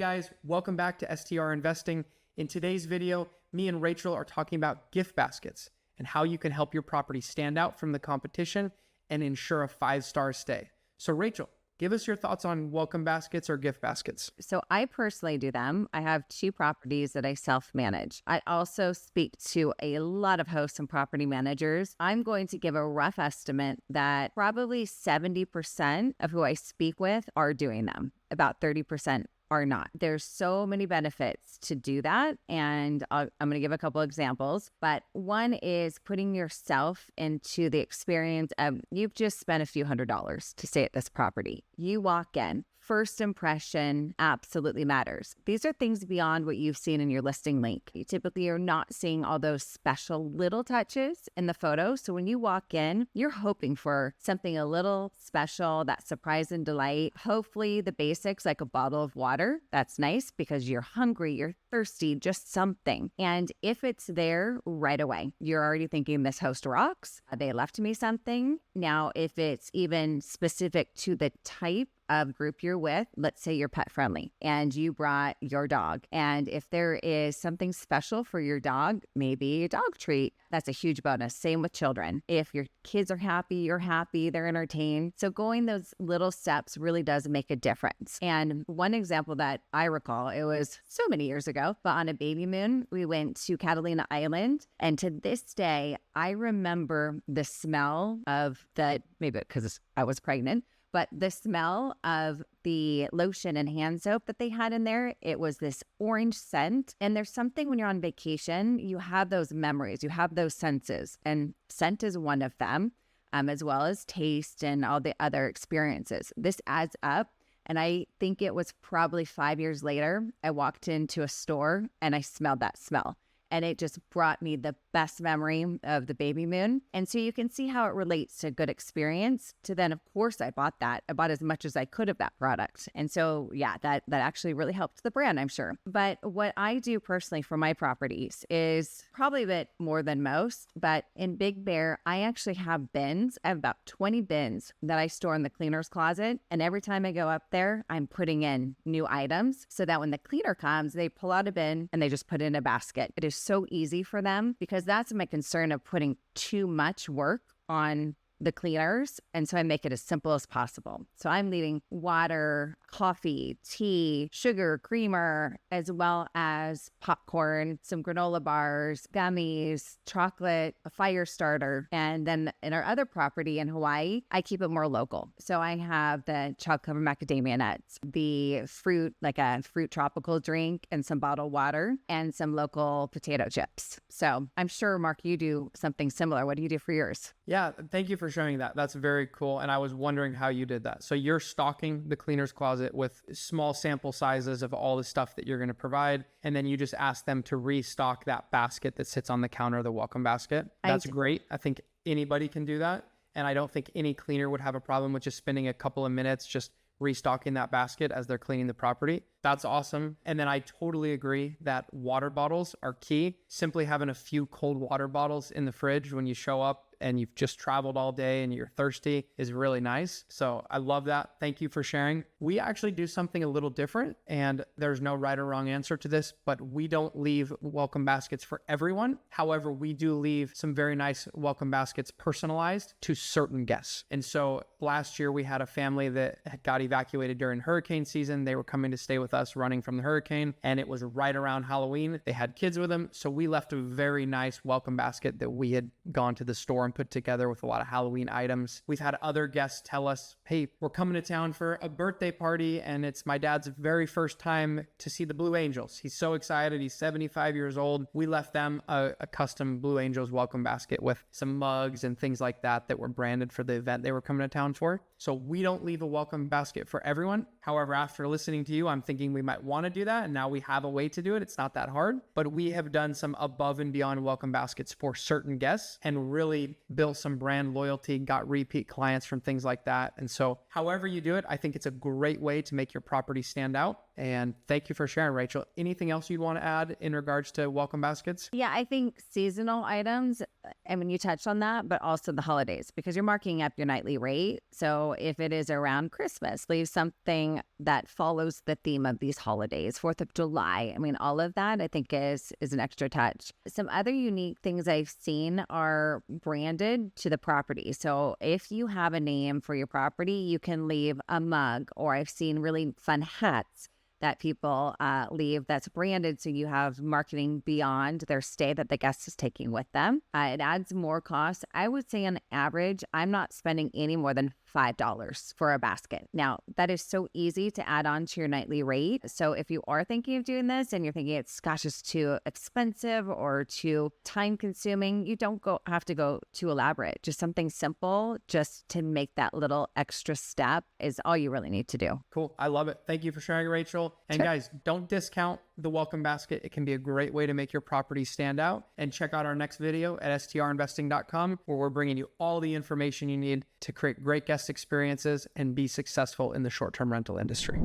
guys, welcome back to STR Investing. In today's video, me and Rachel are talking about gift baskets and how you can help your property stand out from the competition and ensure a 5-star stay. So Rachel, give us your thoughts on welcome baskets or gift baskets. So I personally do them. I have 2 properties that I self-manage. I also speak to a lot of hosts and property managers. I'm going to give a rough estimate that probably 70% of who I speak with are doing them. About 30% are not. There's so many benefits to do that. And I'm going to give a couple examples, but one is putting yourself into the experience of you've just spent a few $100s to stay at this property. You walk in. First impression absolutely matters. These are things beyond what you've seen in your listing link. You typically are not seeing all those special little touches in the photo. So when you walk in, you're hoping for something a little special, that surprise and delight. Hopefully the basics like a bottle of water. That's nice because you're hungry, you're thirsty, just something. And if it's there right away, you're already thinking this host rocks. They left me something. Now, if it's even specific to the type of group you're with, let's say you're pet friendly and you brought your dog. And if there is something special for your dog, maybe a dog treat, that's a huge bonus. Same with children. If your kids are happy, you're happy, they're entertained. So going those little steps really does make a difference. And one example that I recall, it was so many years ago, but on a baby moon, we went to Catalina Island. And to this day, I remember the smell of maybe because I was pregnant, but the smell of the lotion and hand soap that they had in there, it was this orange scent. And there's something when you're on vacation, you have those memories, you have those senses, and scent is one of them, as well as taste and all the other experiences. This adds up. And I think it was probably 5 years later, I walked into a store and I smelled that smell. And it just brought me the best memory of the baby moon. And so you can see how it relates to good experience to then, of course, I bought that. I bought as much as I could of that product. And so, yeah, that actually really helped the brand, I'm sure. But what I do personally for my properties is probably a bit more than most. But in Big Bear, I actually have bins. I have about 20 bins that I store in the cleaner's closet. And every time I go up there, I'm putting in new items so that when the cleaner comes, they pull out a bin and they just put it in a basket. It is so easy for them because that's my concern of putting too much work on the cleaners. And so I make it as simple as possible. So I'm leaving water, coffee, tea, sugar, creamer, as well as popcorn, some granola bars, gummies, chocolate, a fire starter. And then in our other property in Hawaii, I keep it more local. So I have the chocolate covered macadamia nuts, the fruit, like a fruit tropical drink, and some bottled water, and some local potato chips. So I'm sure, Mark, you do something similar. What do you do for yours? Yeah, thank you for showing that. That's very cool. And I was wondering how you did that. So you're stocking the cleaner's closet with small sample sizes of all the stuff that you're going to provide. And then you just ask them to restock that basket that sits on the counter, the welcome basket. That's great. I think anybody can do that. And I don't think any cleaner would have a problem with just spending a couple of minutes just restocking that basket as they're cleaning the property. That's awesome. And then I totally agree that water bottles are key. Simply having a few cold water bottles in the fridge when you show up and you've just traveled all day and you're thirsty is really nice. So I love that. Thank you for sharing. We actually do something a little different, and there's no right or wrong answer to this, but we don't leave welcome baskets for everyone. However, we do leave some very nice welcome baskets personalized to certain guests. And so last year we had a family that got evacuated during hurricane season. They were coming to stay with us running from the hurricane, and it was right around Halloween. They had kids with them. So we left a very nice welcome basket that we had gone to the store and put together with a lot of Halloween items. We've had other guests tell us, hey, we're coming to town for a birthday party, and it's my dad's very first time to see the Blue Angels. He's so excited. He's 75 years old. We left them a custom Blue Angels welcome basket with some mugs and things like that that were branded for the event they were coming to town for. So we don't leave a welcome basket for everyone. However, after listening to you, I'm thinking we might want to do that. And now we have a way to do it. It's not that hard, but we have done some above and beyond welcome baskets for certain guests and really built some brand loyalty, got repeat clients from things like that. And so however you do it, I think it's a great way to make your property stand out. And thank you for sharing, Rachel. Anything else you'd want to add in regards to welcome baskets? Yeah, I think seasonal items I mean, you touched on that, but also the holidays, because you're marking up your nightly rate. So if it is around Christmas, leave something that follows the theme of these holidays, 4th of July. I mean, all of that I think is an extra touch. Some other unique things I've seen are branded to the property. So if you have a name for your property, you can leave a mug, or I've seen really fun hats that people leave that's branded, so you have marketing beyond their stay that the guest is taking with them. It adds more cost. I would say on average, I'm not spending any more than $5 for a basket. Now, that is so easy to add on to your nightly rate. So if you are thinking of doing this and you're thinking it's too expensive or too time consuming, you don't have to go too elaborate. Just something simple, just to make that little extra step is all you really need to do. Cool. I love it. Thank you for sharing, Rachel. And guys, don't discount the welcome basket. It can be a great way to make your property stand out. And check out our next video at strinvesting.com, where we're bringing you all the information you need to create great guest experiences and be successful in the short-term rental industry.